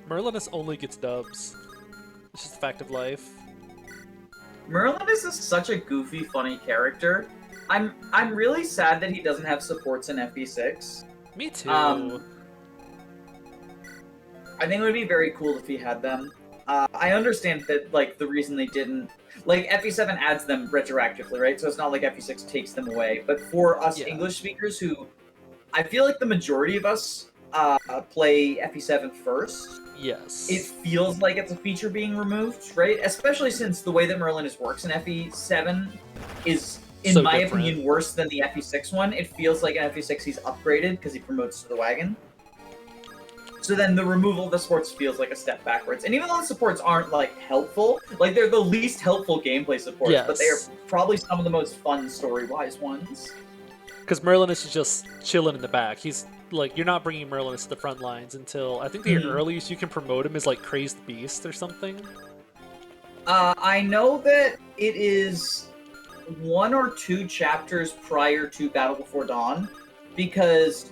Merlinus only gets dubs. It's just a fact of life. Merlinus is such a goofy, funny character. I'm really sad that he doesn't have supports in FE6. Me too. I think it would be very cool if he had them. I understand that, like, the reason they didn't... Like, FE7 adds them retroactively, right? So it's not like FE6 takes them away. But for us English speakers who... I feel like the majority of us play FE7 first. Yes. It feels like it's a feature being removed, right? Especially since the way that Merlinus works in FE7 is, in So my different. opinion, worse than the FE6 one. It feels like in FE6 he's upgraded because he promotes to the wagon. So then the removal of the supports feels like a step backwards. And even though the supports aren't, like, helpful, like, they're the least helpful gameplay supports, but they are probably some of the most fun story-wise ones. Because Merlinus is just chilling in the back. He's, like, you're not bringing Merlinus to the front lines until, I think the earliest you can promote him is, like, Crazed Beast or something. I know that it is 1 or 2 chapters prior to Battle Before Dawn, because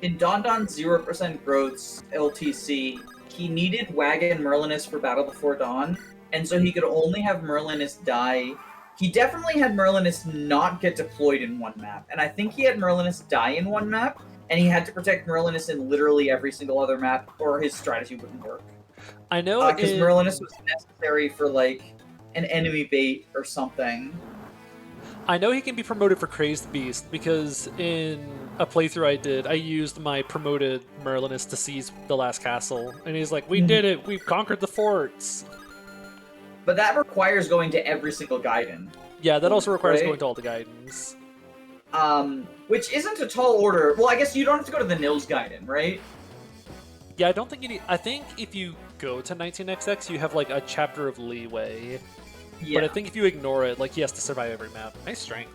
in Dawn 0% Growth's LTC, he needed Wagon Merlinus for Battle Before Dawn, and so he could only have Merlinus die. He definitely had Merlinus not get deployed in one map, and I think he had Merlinus die in one map, and he had to protect Merlinus in literally every single other map, or his strategy wouldn't work. I know because Merlinus was necessary for, like, an enemy bait or something. I know he can be promoted for Crazed Beast, because in a playthrough I did, I used my promoted Merlinus to seize the last castle, and he's like, we did it! We've conquered the forts! But that requires going to every single gaiden. Yeah, that also requires going to all the gaidens. Which isn't a tall order. Well, I guess you don't have to go to the Nils gaiden, right? Yeah, I don't think you need... I think if you go to 19XX, you have, like, a chapter of leeway. Yeah. But I think if you ignore it, like, he has to survive every map. Nice strength.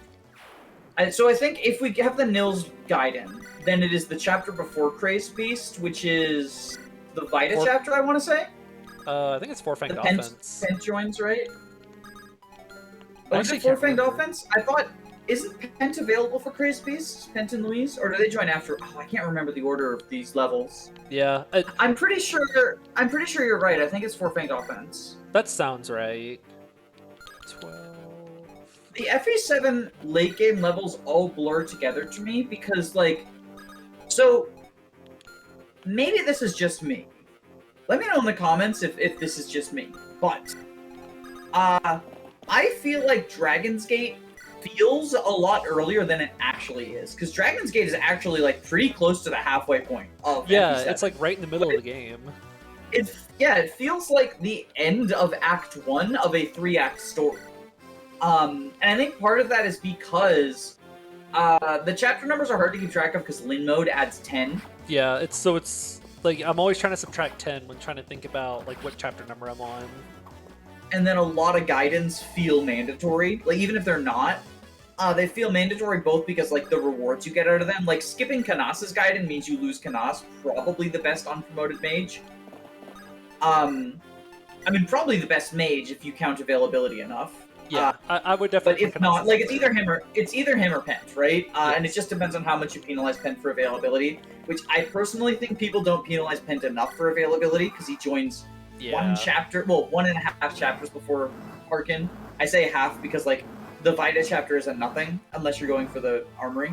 So I think if we have the Nils gaiden, then it is the chapter before Crazed Beast, which is the Vita chapter, I want to say? I think it's Four-Fanged Offense. Pent joins, right? Oh, is it Four-Fanged Offense? I thought... Isn't Pent available for Crazed Beast? Pent and Louise? Or do they join after? Oh, I can't remember the order of these levels. Yeah. I'm pretty sure you're right. I think it's Four-Fanged Offense. That sounds right. 12... The FE7 late game levels all blur together to me because, like... So, maybe this is just me. Let me know in the comments if this is just me. But, I feel like Dragon's Gate feels a lot earlier than it actually is, because Dragon's Gate is actually, like, pretty close to the halfway point of FE7. It's like right in the middle of the game. It feels like the end of Act 1 of a 3-act story. And I think part of that is because the chapter numbers are hard to keep track of because Lin mode adds 10. Yeah, it's like I'm always trying to subtract 10 when trying to think about like what chapter number I'm on. And then a lot of gaidens feel mandatory, like even if they're not. They feel mandatory both because, like, the rewards you get out of them. Like, skipping Kanas's gaiden means you lose Kanas, probably the best unpromoted mage. I mean, probably the best mage if you count availability enough. Yeah, I would definitely. But if not, like, it's either him or Pent, right? Yes. And it just depends on how much you penalize Pent for availability, which I personally think people don't penalize Pent enough for availability because he joins 1.5 chapters before Harkin. I say half because, like, the Vita chapter is a nothing unless you're going for the armory.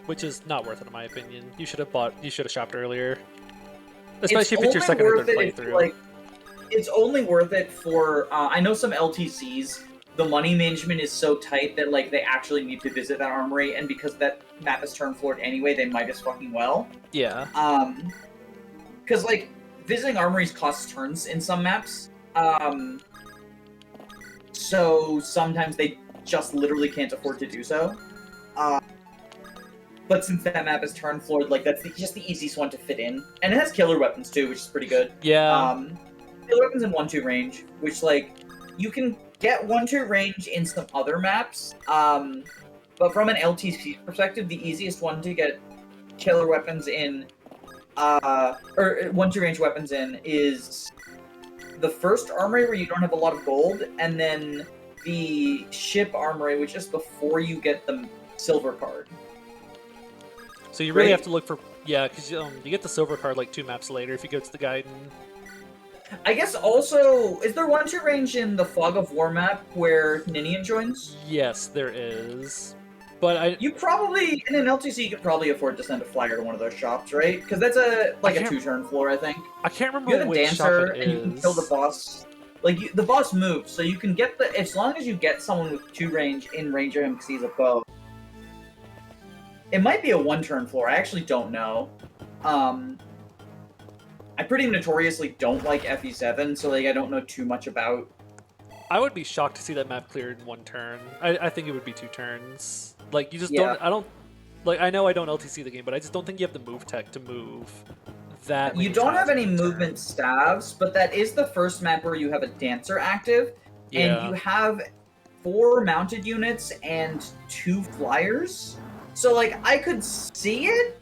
Which is not worth it in my opinion. You should have shopped earlier. Especially if it's your second or third playthrough. It's only worth it for, I know some LTCs, the money management is so tight that, like, they actually need to visit that armory, and because that map is turn floored anyway, they might as fucking well. Yeah. Because, like, visiting armories costs turns in some maps. So sometimes they just literally can't afford to do so. But since that map is turn floored, like, that's just the easiest one to fit in. And it has killer weapons too, which is pretty good. Yeah. Killer weapons in 1-2 range, which, like, you can get 1-2 range in some other maps. But from an LTC perspective, the easiest one to get killer weapons in, or 1-2 range weapons in is the first armory where you don't have a lot of gold, and then the ship armory, which is before you get the silver card. So you really have to look for Yeah, because you get the silver card like 2 maps later if you go to the Gaiden. I guess also, is there 1-2 range in the Fog of War map where Ninian joins? Yes, there is. But You probably, in an LTC, you could probably afford to send a flyer to one of those shops, right? Because that's a 2-turn floor, I think. I can't remember You have a which dancer, shop it and you can kill the boss. Like, the boss moves, so you can get the... As long as you get someone with 2 range in range of him because he's a bow. It might be a 1-turn floor, I actually don't know. I pretty notoriously don't like FE7, so like I don't know too much about... I would be shocked to see that map cleared in 1 turn. I think it would be 2 turns. Like, you just don't... I don't... Like, I know I don't LTC the game, but I just don't think you have the move tech to move that many You don't have times any in a turn. movement stabs, but that is the first map where you have a dancer active, and you have 4 mounted units and 2 flyers. So, like, I could see it.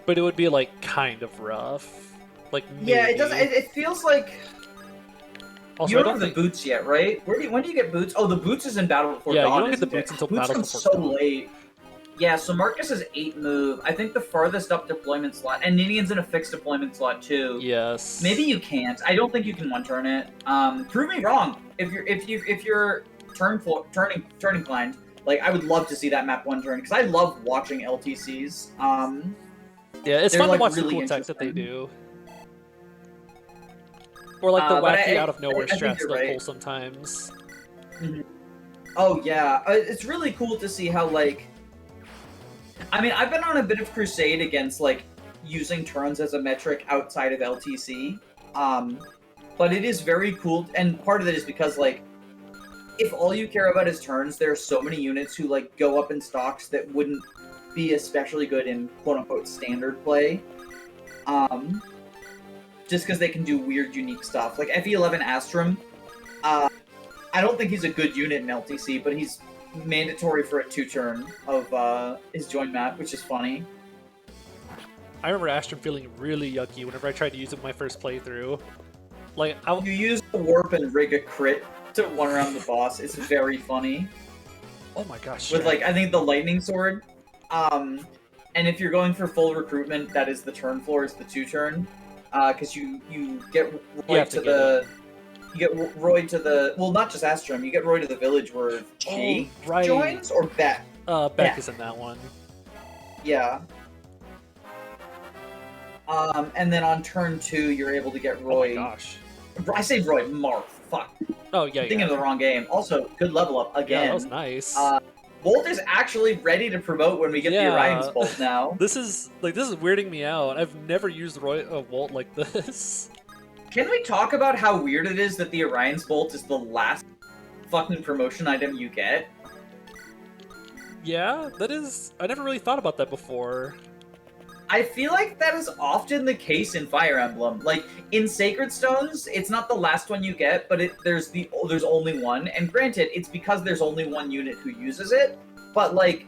But it would be, like, kind of rough. Like, maybe. Yeah, it does. It feels like... Also, you don't have the boots yet, right? When do you get boots? Oh, the boots is in Battle Before Dawn. Yeah, you don't get the isn't it? boots until Boots Battle come Before so Dawn. late. Yeah, so Marcus is 8 move. I think the farthest up deployment slot, and Ninian's in a fixed deployment slot too. Yes. Maybe you can't. I don't think you can 1-turn it. Prove me wrong. If you're turning inclined, like I would love to see that map 1-turn because I love watching LTCs. Yeah, it's they're, fun like, to watch really the cool tech that they interesting. do. Or like the But wacky out of nowhere I think strats you're they'll right. pull sometimes. Oh yeah, it's really cool to see how like. I mean, I've been on a bit of crusade against like using turns as a metric outside of LTC, but it is very cool, and part of it is because like, if all you care about is turns, there are so many units who like go up in stocks that wouldn't be especially good in quote unquote standard play. Just because they can do weird, unique stuff. Like FE11 Astrum, I don't think he's a good unit in LTC, but he's mandatory for a 2-turn of his join map, which is funny. I remember Astrum feeling really yucky whenever I tried to use it in my first playthrough. Like, You use the warp and rig a crit to one around the boss. It's very funny. oh my gosh. With like, I think the lightning sword. And if you're going for full recruitment, that is the turn floor, is the 2-turn. Because you get Roy to the... You get Roy to the... Well, not just Astrum. You get Roy to the village where Ch8x joins, or Beck? Beck is in that one. Yeah. And then on turn 2, you're able to get Roy... Oh my gosh. I say Roy, Marth. Fuck. Oh, yeah, I'm thinking of the wrong game. Also, good level up again. Yeah, that was nice. Bolt is actually ready to promote when we get the Orion's Bolt now. This is weirding me out. I've never used Volt like this. Can we talk about how weird it is that the Orion's Bolt is the last fucking promotion item you get? Yeah, that is... I never really thought about that before. I feel like that is often the case in Fire Emblem. Like, in Sacred Stones, it's not the last one you get, but there's only one. And granted, it's because there's only one unit who uses it, but, like,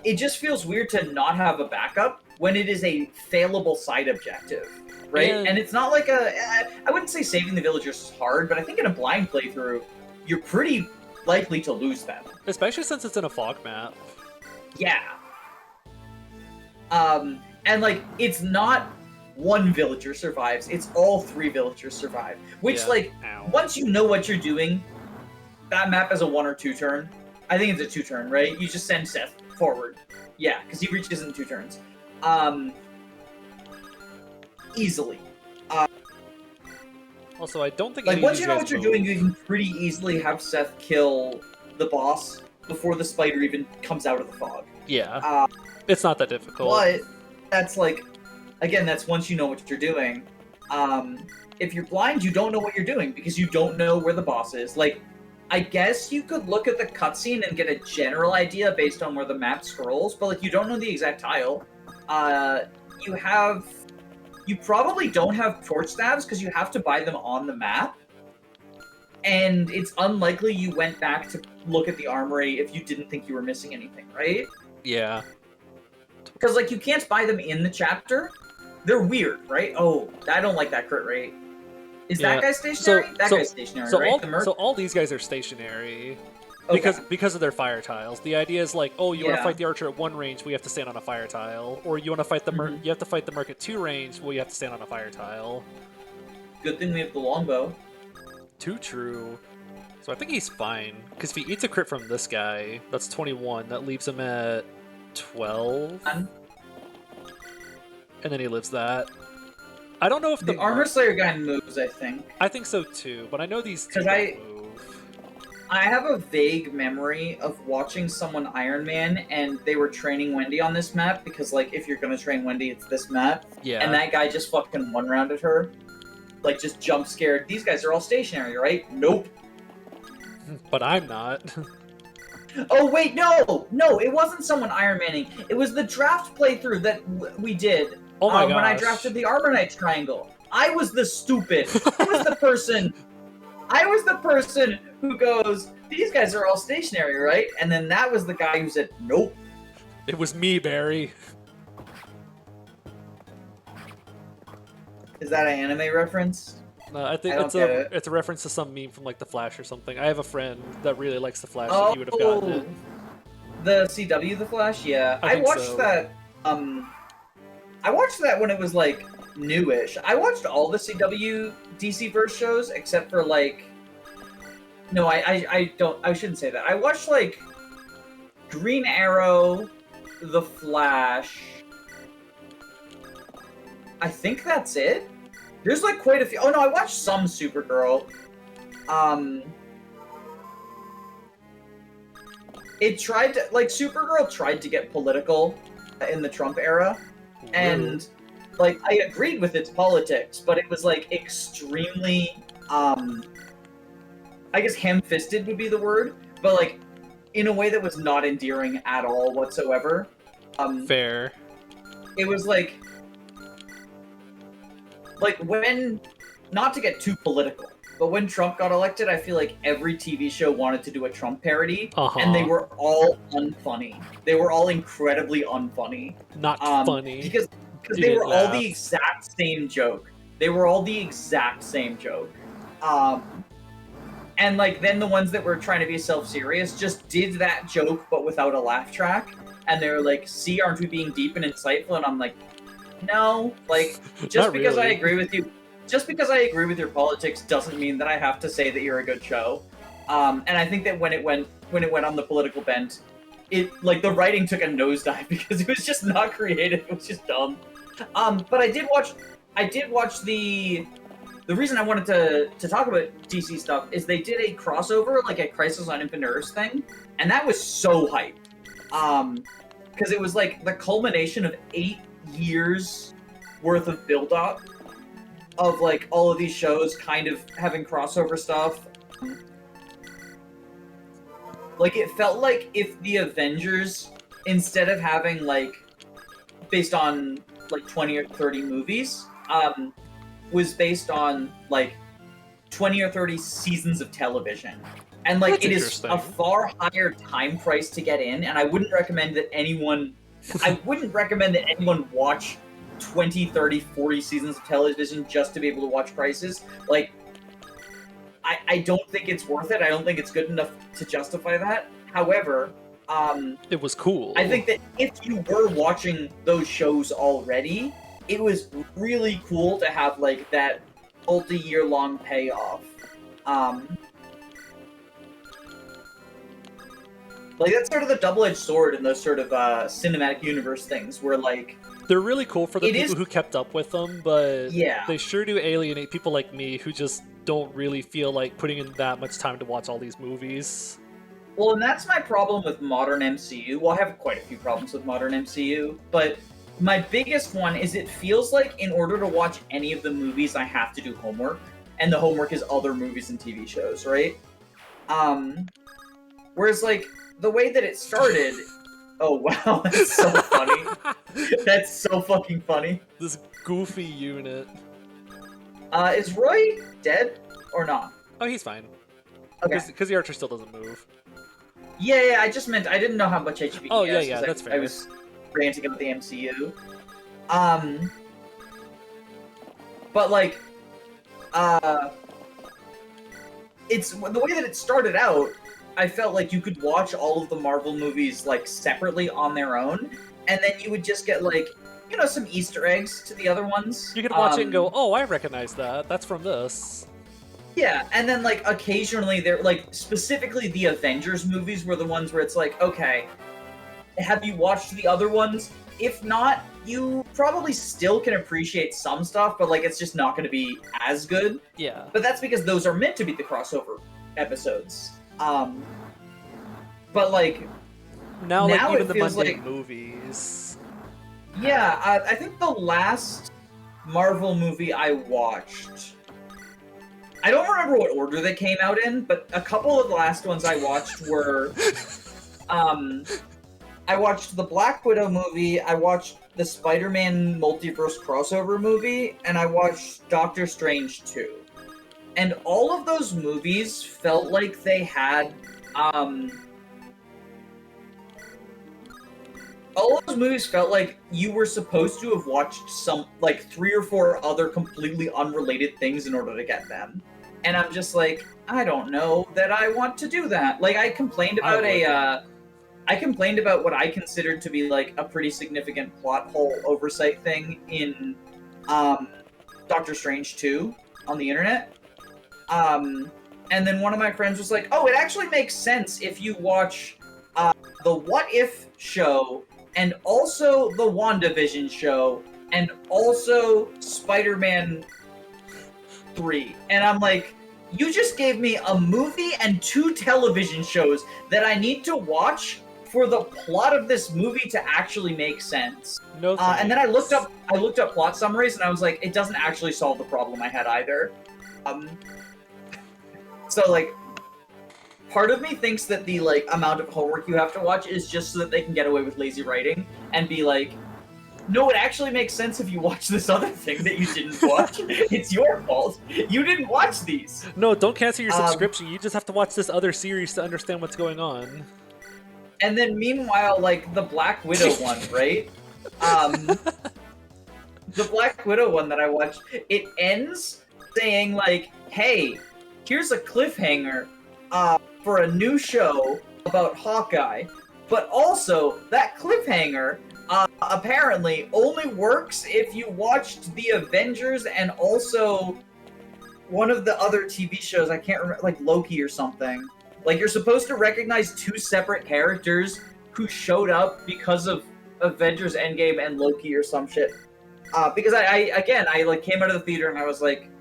it just feels weird to not have a backup when it is a failable side objective, right? And it's not like I wouldn't say saving the villagers is hard, but I think in a blind playthrough, you're pretty likely to lose them. Especially since it's in a fog map. Yeah. And, like, it's not one villager survives, it's all 3 villagers survive. Which, like, once you know what you're doing, that map is a 1 or 2 turn. I think it's a 2-turn, right? You just send Seth forward. Yeah, because he reaches in 2 turns. Easily. Also, I don't think... Like, once you know what you're doing, you can pretty easily have Seth kill the boss before the spider even comes out of the fog. Yeah. It's not that difficult. But... that's like, again, that's once you know what you're doing. If you're blind, you don't know what you're doing because you don't know where the boss is. Like, I guess you could look at the cutscene and get a general idea based on where the map scrolls, but like you don't know the exact tile. You probably don't have torch staves because you have to buy them on the map. And it's unlikely you went back to look at the armory if you didn't think you were missing anything, right? Yeah. Because, like, you can't buy them in the chapter. They're weird, right? Oh, I don't like that crit rate. Is that guy stationary? That guy's stationary, right? So all these guys are stationary. Okay. Because of their fire tiles. The idea is like, oh, you want to Yeah. fight the archer at 1 range, we have to stand on a fire tile, or you want to fight the Mhm. you have to fight the merc at 2 range, well, you have to stand on a fire tile. Good thing we have the longbow. Too true. So I think he's fine because if he eats a crit from this guy, that's 21. That leaves him at 12, And and then he lives that. I don't know if the armor slayer guy moves, I think. I think so too, but I know these two 'Cause don't move. I have a vague memory of watching someone Iron Man, and they were training Wendy on this map because, like, if you're gonna train Wendy, it's this map. Yeah. And that guy just fucking one-rounded her, like, just jump scared. These guys are all stationary, right? Nope. But I'm not. Oh wait, no, it wasn't someone Iron Manning. It was the draft playthrough that we did. Oh my gosh. When I drafted the Armor Knight triangle, I was the stupid. I was the person. I was the person who goes, "These guys are all stationary, right?" And then that was the guy who said, "Nope." It was me, Barry. Is that an anime reference? No, I think I don't get it. it's a reference to some meme from like The Flash or something. I have a friend that really likes The Flash, so Oh, he would have gotten it. the CW The Flash. Yeah, I I think watched so. that. I watched that when it was like newish. I watched all the CW DC verse shows except for like. No, I don't. I shouldn't say that. I watched like Green Arrow, The Flash. I think that's it. There's like quite a few. Oh no, I watched some Supergirl. It tried to like Supergirl tried to get political in the Trump era, and like I agreed with its politics, but it was like extremely I guess ham-fisted would be the word, but like in a way that was not endearing at all whatsoever. Fair. It was like when, not to get too political, but when Trump got elected, I feel like every TV show wanted to do a Trump parody, and they were all unfunny. They were all incredibly unfunny. Not funny. Because You they didn't were all laugh. the exact same joke. They were all the exact same joke. And like then the ones that were trying to be self-serious just did that joke but without a laugh track. And they were like, "See, aren't we being deep and insightful?" And I'm like, no, like just Not because I really. agree with you, just because I agree with your politics doesn't mean that I have to say that you're a good show. And I think that when it went on the political bent, it like the writing took a nosedive because it was just not creative. It was just dumb. But I did watch the reason I wanted to talk about DC stuff is they did a crossover, like a Crisis on Infinite Earths thing, and that was so hype. Because it was like the culmination of 8 years worth of build-up of like all of these shows kind of having crossover stuff. Like it felt like if the Avengers, instead of having like based on like 20 or 30 movies, was based on like 20 or 30 seasons of television. And like That's it is interesting. a far higher time price to get in, and I wouldn't recommend that anyone watch 20, 30, 40 seasons of television just to be able to watch Crisis. Like I don't think it's worth it. I don't think it's good enough to justify that. However, It was cool. I think that if you were watching those shows already, it was really cool to have like that multi-year long payoff. Like that's sort of the double-edged sword in those sort of cinematic universe things, where like they're really cool for the It people is- who kept up with them, but Yeah. they sure do alienate people like me who just don't really feel like putting in that much time to watch all these movies. Well, and that's my problem with modern MCU. Well, I have quite a few problems with modern MCU, but my biggest one is it feels like in order to watch any of the movies, I have to do homework, and the homework is other movies and TV shows, right? Whereas like the way that it started. Oh wow, that's so funny. That's so fucking funny. This goofy unit. Is Roy dead or not? Oh, he's fine. Okay. Because the archer still doesn't move. Yeah, I just meant I didn't know how much HP Oh, he yeah, has, yeah, 'cause that's I fair. was ranting about the MCU. But like, it's the way that it started out I felt like you could watch all of the Marvel movies like separately on their own, and then you would just get like, you know, some Easter eggs to the other ones. You could watch it and go, oh, I recognize that. That's from this. Yeah, and then like occasionally they're like specifically the Avengers movies were the ones where it's like, okay, have you watched the other ones? If not, you probably still can appreciate some stuff, but like it's just not going to be as good. Yeah. But that's because those are meant to be the crossover episodes. But like now like even it the feels mundane like, movies. yeah, I think the last Marvel movie I watched, I don't remember what order they came out in, but a couple of the last ones I watched were, I watched the Black Widow movie, I watched the Spider-Man multiverse crossover movie, and I watched Doctor Strange 2. And all of those movies felt like they had, all those movies felt like you were supposed to have watched some, like, 3 or 4 other completely unrelated things in order to get them. And I'm just like, I don't know that I want to do that. Like, I complained about I complained about what I considered to be, like, a pretty significant plot hole oversight thing in, Doctor Strange 2 on the internet. And then one of my friends was like, oh, it actually makes sense if you watch, the What If show, and also the WandaVision show, and also Spider-Man 3. And I'm like, you just gave me a movie and 2 television shows that I need to watch for the plot of this movie to actually make sense. No and then I looked up plot summaries, and I was like, it doesn't actually solve the problem I had either. So like, part of me thinks that the like amount of homework you have to watch is just so that they can get away with lazy writing and be like, no, it actually makes sense if you watch this other thing that you didn't watch. It's your fault. You didn't watch these. No, don't cancel your subscription. You just have to watch this other series to understand what's going on. And then meanwhile, like the Black Widow one, right? The Black Widow one that I watched, it ends saying like, hey, here's a cliffhanger for a new show about Hawkeye, but also that cliffhanger apparently only works if you watched the Avengers and also one of the other TV shows, I can't remember, like Loki or something. Like, you're supposed to recognize 2 separate characters who showed up because of Avengers Endgame and Loki or some shit. Because I like came out of the theater and I was like,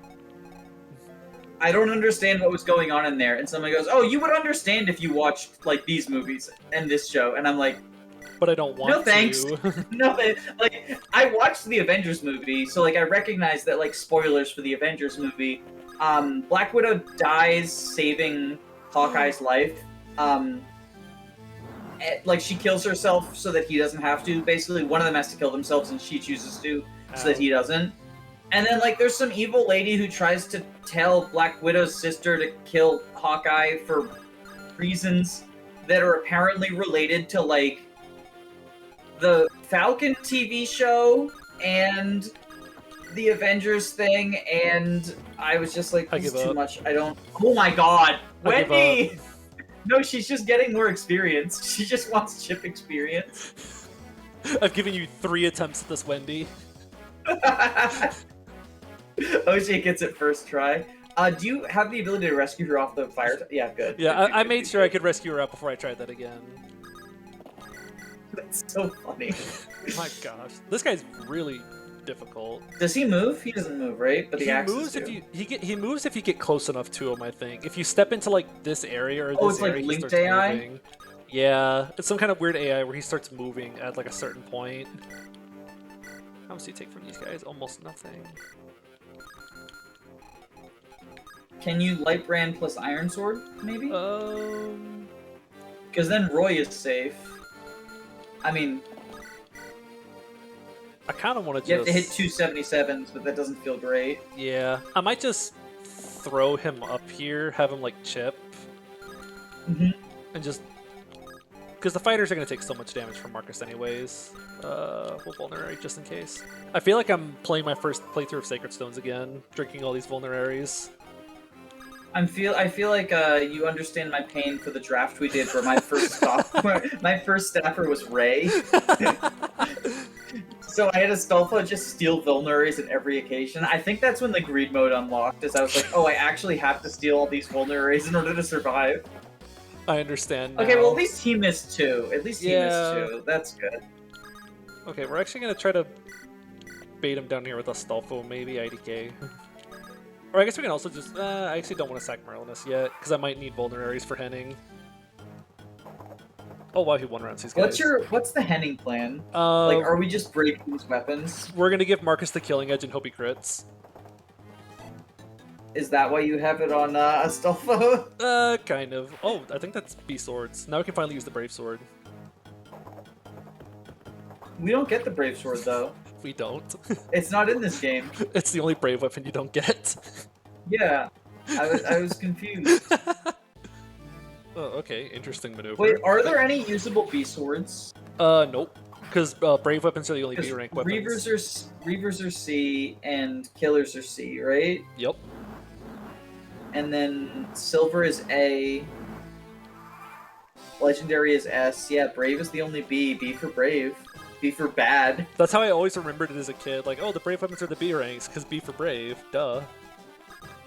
I don't understand what was going on in there. And somebody goes, oh, you would understand if you watched, like, these movies and this show. And I'm like, but I don't want no thanks. to. No, like, I watched the Avengers movie, so, like, I recognize that, like, spoilers for the Avengers movie. Black Widow dies saving Hawkeye's life. Like, she kills herself so that he doesn't have to. Basically, one of them has to kill themselves, and she chooses to, so that he doesn't. And then, like, there's some evil lady who tries to tell Black Widow's sister to kill Hawkeye for reasons that are apparently related to, like, the Falcon TV show and the Avengers thing, and I was just like, this is too much. I don't... Oh my god! Wendy! No, she's just getting more experience. She just wants chip experience. I've given you 3 attempts at this, Wendy. OJ gets it first try. Do you have the ability to rescue her off the fire? Yeah, good. Yeah, Good, I good, made good, sure good. I could rescue her out before I tried that again. That's so funny. My gosh, this guy's really difficult. Does he move? He doesn't move, right? But the He axes moves do. if he moves if you get close enough to him. I think if you step into like this area or this it's like area, he linked starts AI? moving. Yeah, it's some kind of weird AI where he starts moving at like a certain point. How much do you take from these guys? Almost nothing. Can you light brand plus iron sword, maybe? Because then Roy is safe. I mean, I kind of want to you have to hit 277s, but that doesn't feel great. Yeah, I might just throw him up here, have him like chip, and just because the fighters are gonna take so much damage from Marcus anyways. We'll vulnerary just in case. I feel like I'm playing my first playthrough of Sacred Stones again, drinking all these vulneraries. I feel like you understand my pain for the draft we did, where my first staffer was Ray. So I had Astolfo just steal vulneraries at every occasion. I think that's when the greed mode unlocked, as I was like, oh, I actually have to steal all these vulneraries in order to survive. I understand now. Okay, well, at least he missed 2. At least he missed 2. That's good. Okay, we're actually gonna try to bait him down here with Astolfo, maybe IDK. Or I guess we can also just... I actually don't want to sack Merlinus yet, because I might need vulneraries for Henning. Oh wow, he 1-rounds these guys. What's the Henning plan? Like, are we just breaking these weapons? We're gonna give Marcus the killing edge and hope he crits. Is that why you have it on Astolfo? Kind of. Oh, I think that's B swords. Now we can finally use the Brave Sword. We don't get the Brave Sword, though. We don't. It's not in this game. It's the only brave weapon you don't get. Yeah. I was confused. Oh, okay. Interesting maneuver. Wait, are there any usable B swords? Nope. Because brave weapons are the only B rank weapons. Reavers are C and killers are C, right? Yep. And then silver is A. Legendary is S. Yeah, brave is the only B. B for brave. B for bad. That's how I always remembered it as a kid. Like, oh, the brave weapons are the B ranks, because B for brave. Duh.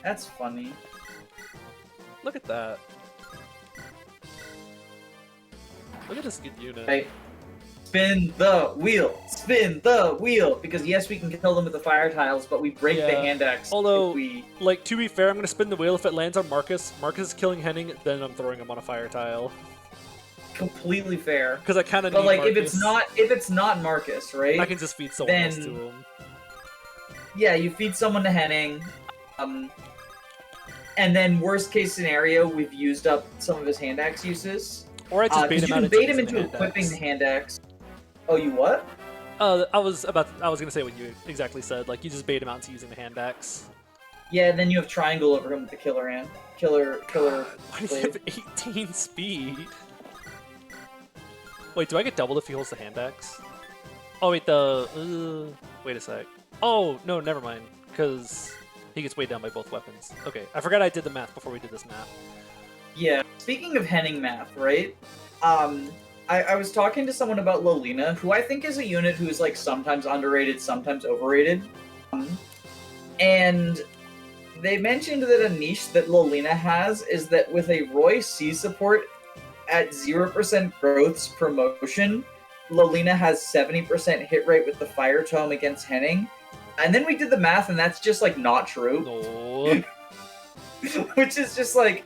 That's funny. Look at that. Look at this good unit. Right. Spin the wheel! Spin the wheel! Because yes, we can kill them with the fire tiles, but we break the hand axe. Although, if we... like, to be fair, I'm going to spin the wheel. If it lands on Marcus, Marcus is killing Henning, then I'm throwing him on a fire tile. Completely fair. Because I kind of need But like, Marcus. if it's not Marcus, right? I can just feed someone else to him. Yeah, you feed someone to Henning. And then worst case scenario, we've used up some of his hand axe uses. Or I just bait him out you can bait him into equipping the hand axe. Oh, you what? I was gonna say what you exactly said. Like, you just bait him out into using the hand axe. Yeah, and then you have triangle over him with the killer hand. Killer. Why does he have 18 speed? Wait, do I get doubled if he holds the hand axe? Oh wait, wait a sec. Oh no, never mind. Because he gets weighed down by both weapons. Okay, I forgot I did the math before we did this math. Yeah. Speaking of Henning math, right? I was talking to someone about Lolina, who I think is a unit who is like sometimes underrated, sometimes overrated. And they mentioned that a niche that Lolina has is that with a Roy C support at 0% growth's promotion, Lolina has 70% hit rate with the Fire Tome against Henning. And then we did the math, and that's just like not true. No. Which is just like,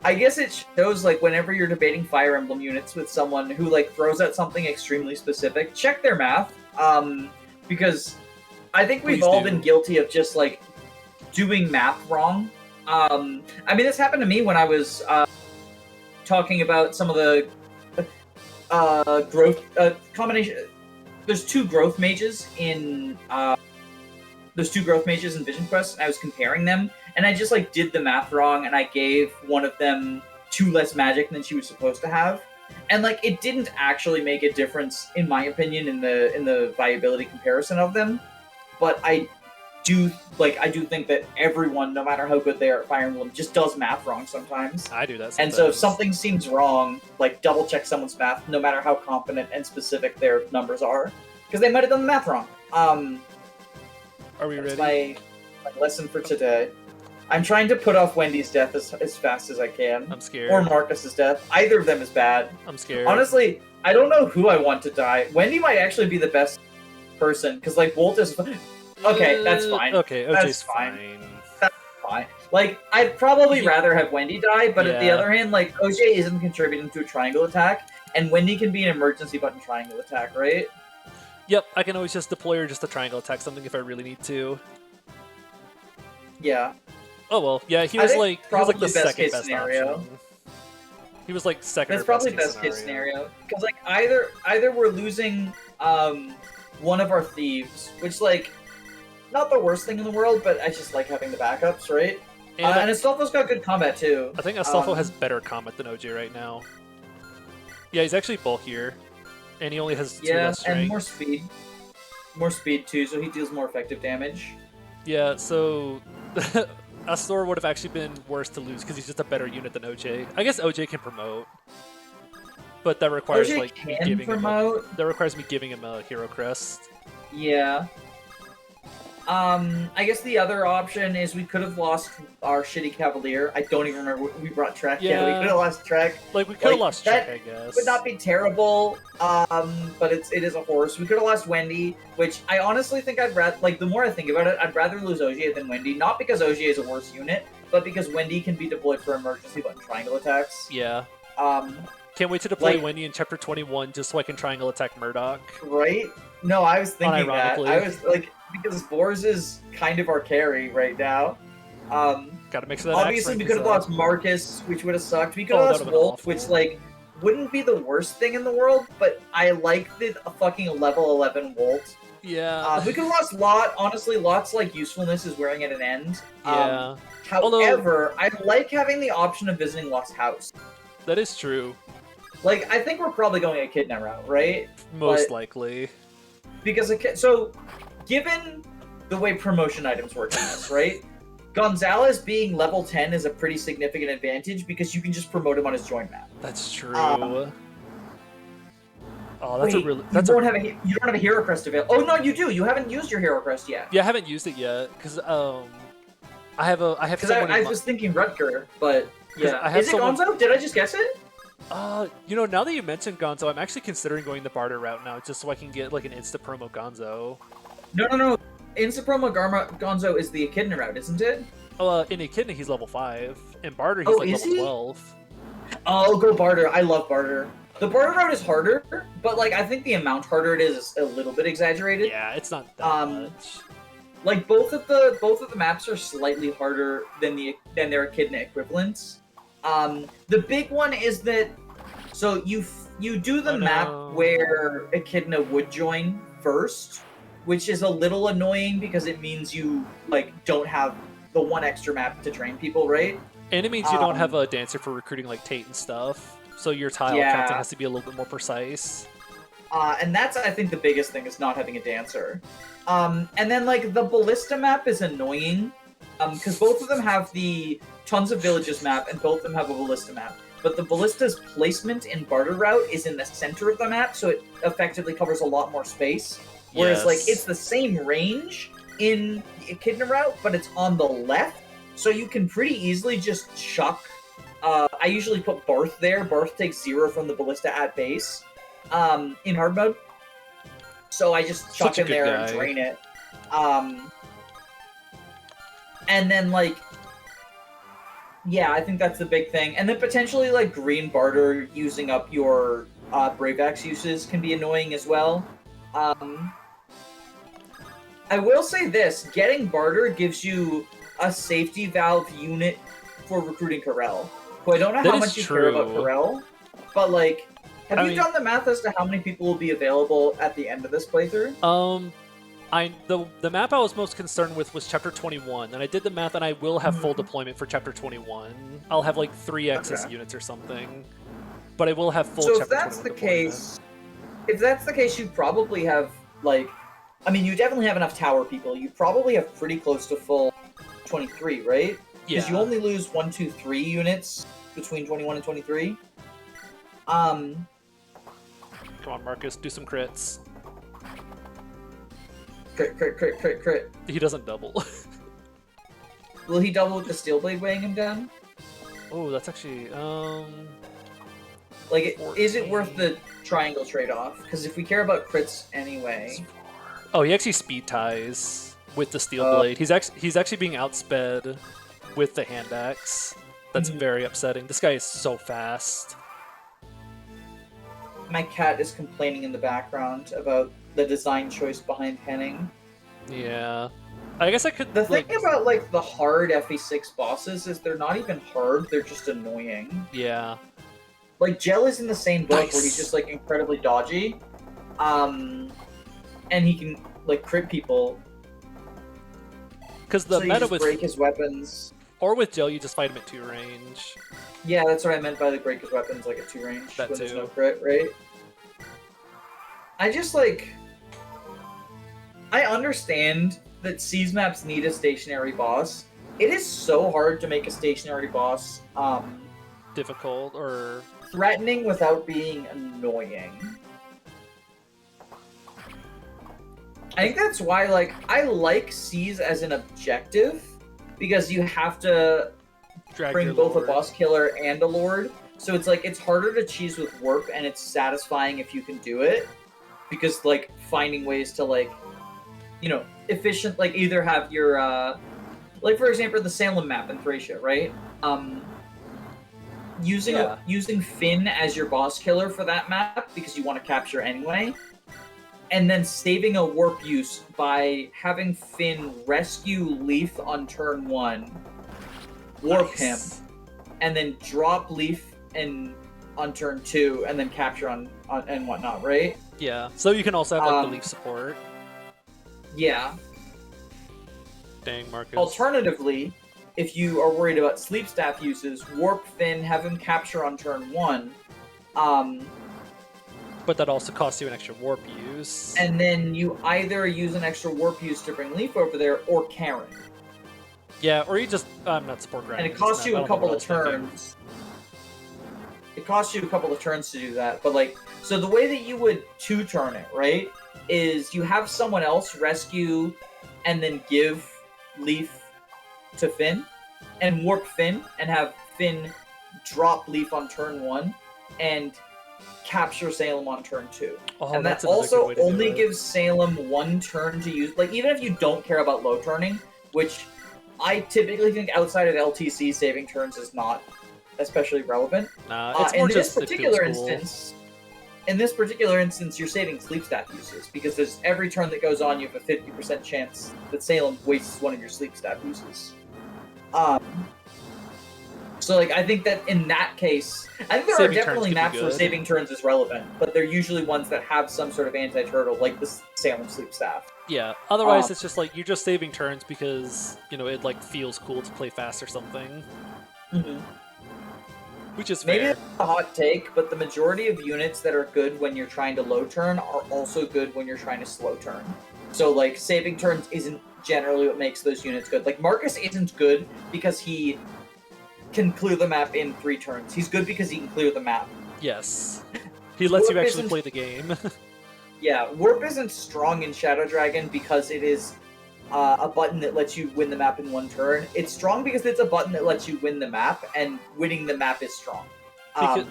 I guess it shows, like, whenever you're debating Fire Emblem units with someone who, like, throws out something extremely specific, check their math, because I think we've all been guilty of just, like, doing math wrong. I mean, this happened to me when I was talking about some of the growth combination. There's two growth mages in Vision Quest, and I was comparing them. And I just, like, did the math wrong, and I gave one of them 2 less magic than she was supposed to have. And, like, it didn't actually make a difference, in my opinion, in the viability comparison of them. But I do think that everyone, no matter how good they are at Fire Emblem, just does math wrong sometimes. I do that sometimes. And so if something seems wrong, like, double-check someone's math, no matter how competent and specific their numbers are. Because they might have done the math wrong. Are we ready? My lesson for today. I'm trying to put off Wendy's death as fast as I can. I'm scared. Or Marcus's death. Either of them is bad. I'm scared. Honestly, I don't know who I want to die. Wendy might actually be the best person, because, like, Wolt is... Okay, that's fine. Okay, that's fine. That's fine. Like, I'd probably rather have Wendy die, but at the other hand, like, OJ isn't contributing to a triangle attack, and Wendy can be an emergency button triangle attack, right? Yep, I can always just deploy her just to triangle attack something if I really need to. Yeah. Oh well, yeah, he was like the best second case scenario. option. He was like second. That's probably best case scenario. Because like either we're losing one of our thieves, which like not the worst thing in the world, but I just like having the backups, right? And Astolfo's got good combat too. I think Astolfo has better combat than OJ right now. Yeah, he's actually bulkier, and he only has 2 less strength. And more speed. More speed too, so he deals more effective damage. Yeah, so Astor would have actually been worse to lose because he's just a better unit than OJ. I guess OJ can promote, but that requires OJ like me can giving promote. that requires me giving him a hero crest. Yeah. I guess the other option is we could have lost our shitty Cavalier. I don't even remember we brought Trek. Yeah, we could have lost Trek. Like we could have lost Trek, I guess. Would not be terrible. But it is a horse. We could have lost Wendy, which I honestly think I'd rather. Like the more I think about it, I'd rather lose Ogier than Wendy. Not because Ogier is a worse unit, but because Wendy can be deployed for emergency button triangle attacks. Yeah. Um. Can't wait to deploy Wendy in Chapter 21 just so I can triangle attack Murdoch. Right? No, I was thinking that. Unironically. I was like, because Boars is kind of our carry right now. Gotta mix that. Obviously, we could have lost Marcus, which would have sucked. We could have lost Wolf, which like wouldn't be the worst thing in the world, but I liked a fucking level 11 Wolf. Yeah. We could have lost Lot. Honestly, Lot's like usefulness is wearing at an end. Yeah. However, I like having the option of visiting Lot's house. That is true. Like, I think we're probably going Echidna route, right? Most likely. Because, so, given the way promotion items work in this, right? Gonzalez being level 10 is a pretty significant advantage because you can just promote him on his join map. That's true. Oh, that's wait, a really... you don't have a hero crest available. Oh, no, you do. You haven't used your hero crest yet. Yeah, I haven't used it yet because I have I was thinking Rutger, but yeah. Is it Gonzo? Did I just guess it? You know, now that you mentioned Gonzo, I'm actually considering going the barter route now, just so I can get like an insta promo Gonzo. No. Insta promo Gonzo is the Echidna route, isn't it? In Echidna he's level 5. In barter he's like level 12. Oh, go barter. I love barter. The barter route is harder, but like I think the amount harder it is a little bit exaggerated. Yeah, it's not that much. Like both of the maps are slightly harder than their Echidna equivalents. The big one is that so you do the map where Echidna would join first, which is a little annoying because it means you like don't have the one extra map to train people, right? And it means you don't have a dancer for recruiting like Tate and stuff, so your tile counting has to be a little bit more precise. And that's I think the biggest thing is not having a dancer. And then like the Ballista map is annoying because both of them have the Tons of Villages map and both of them have a Ballista map. But the Ballista's placement in barter route is in the center of the map, so it effectively covers a lot more space. Whereas like it's the same range in Echidna route, but it's on the left, so you can pretty easily just chuck. I usually put Barth there. Barth takes 0 from the Ballista at base in hard mode. So I just chuck him there and drain it. And then like, yeah, I think that's the big thing. And then potentially like green barter using up your Brave Axe uses can be annoying as well. I will say this, getting barter gives you a safety valve unit for recruiting Corel. Who I don't know how much you care about Corel, but like, have you done the math as to how many people will be available at the end of this playthrough? The map I was most concerned with was Chapter 21, and I did the math, and I will have full deployment for Chapter 21. I'll have like 3 Excess units or something, but I will have full. So Chapter if that's the deployment. case, you probably have like, I mean, you definitely have enough tower people. You probably have pretty close to full 23, right? Because you only lose 1, 2, 3 units between 21 and 23. Come on, Marcus, do some crits. Crit. He doesn't double. Will he double with the steel blade weighing him down? Oh, that's actually like, is it worth the triangle trade-off? Because if we care about crits anyway. Oh, he actually speed ties with the steel blade. He's actually being outsped with the hand axe. That's very upsetting. This guy is so fast. My cat is complaining in the background about the design choice behind penning. Yeah. I guess I could... The thing about, like, the hard FE6 bosses is they're not even hard, they're just annoying. Yeah. Like, Gel is in the same book where he's just, like, incredibly dodgy. And he can, like, crit people. Because the so meta with... break his weapons. Or with Gel, you just fight him at 2 range. Yeah, that's what I meant by the break his weapons, like, at 2 range. That when too. There's no crit, right? I just, like... I understand that Siege maps need a stationary boss, it is so hard to make a stationary boss difficult or threatening without being annoying. I think that's why, like, I like C's as an objective, because you have to bring both a boss killer and a lord. So it's like, it's harder to cheese with warp, and it's satisfying if you can do it. Because, like, finding ways to, like, you know, efficient, like, either have your, like, for example, the Salem map in Thracia, right? Using Finn as your boss killer for that map, because you want to capture anyway, and then saving a warp use by having Finn rescue Leaf on turn 1, warp him, and then drop Leaf on turn 2, and then capture on and whatnot, right? Yeah. So you can also have like the Leaf support. Yeah. Dang, Marcus. Alternatively, if you are worried about sleep staff uses, warp Finn, have him capture on turn 1. But that also costs you an extra warp use. And then you either use an extra warp use to bring Leaf over there, or Karen. Yeah, or you just not support grinding. And it costs you a couple of turns. It costs you a couple of turns to do that. But like, so the way that you would 2-turn it, right, is you have someone else rescue and then give Leaf to Finn, and warp Finn, and have Finn drop Leaf on turn 1, and capture Salem on turn 2. Oh, and that also only gives Salem 1 turn to use. Like, even if you don't care about low turning, which I typically think outside of LTC, saving turns is not especially relevant. Nah, it's more just in this particular instance, you're saving sleep staff uses, because there's every turn that goes on, you have a 50% chance that Salem wastes one of your sleep staff uses. So, like, I think that in that case, I think there are definitely maps where saving turns is relevant, but they're usually ones that have some sort of anti-turtle, like the Salem sleep staff. Yeah, otherwise it's just like, you're just saving turns because, you know, it, like, feels cool to play fast or something. Mm-hmm. Which is fair. Maybe it's a hot take, but the majority of units that are good when you're trying to low turn are also good when you're trying to slow turn. So, like, saving turns isn't generally what makes those units good. Like, Marcus isn't good because he can clear the map in 3 turns. He's good because he can clear the map. Yes. He lets you actually play the game. Yeah, Warp isn't strong in Shadow Dragon because it is a button that lets you win the map in 1 turn. It's strong because it's a button that lets you win the map, and winning the map is strong.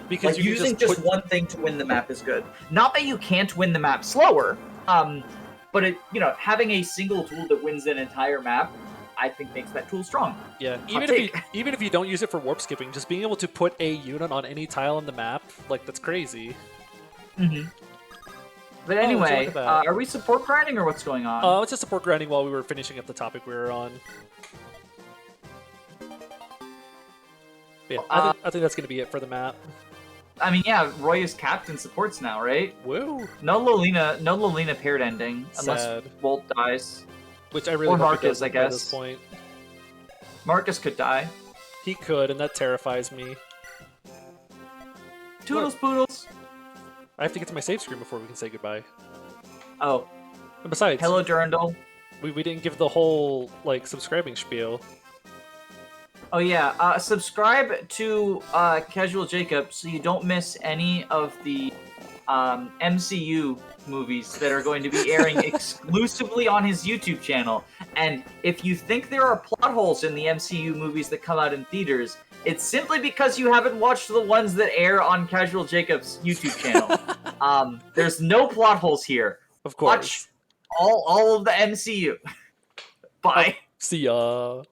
Because like, using just one thing to win the map is good. Not that you can't win the map slower, but it, you know, having a single tool that wins an entire map, I think makes that tool strong. Yeah, even if you don't use it for warp skipping, just being able to put a unit on any tile on the map, like, that's crazy. Mm-hmm. But anyway, are we support grinding or what's going on? It's just support grinding while we were finishing up the topic we were on. Yeah, I think that's going to be it for the map. I mean, yeah, Roy is captain supports now, right? Woo! No Lolina paired ending, unless Bolt dies. Which I really or Marcus, I guess. At this point. Marcus could die. He could, and that terrifies me. Toodles poodles! I have to get to my save screen before we can say goodbye. Oh. And besides... Hello, Durandal. We didn't give the whole, like, subscribing spiel. Oh yeah, subscribe to Casual Jacob so you don't miss any of the MCU movies that are going to be airing exclusively on his YouTube channel. And if you think there are plot holes in the MCU movies that come out in theaters, it's simply because you haven't watched the ones that air on Casual Jacob's YouTube channel. There's no plot holes here. Of course. Watch all of the MCU. Bye. See ya.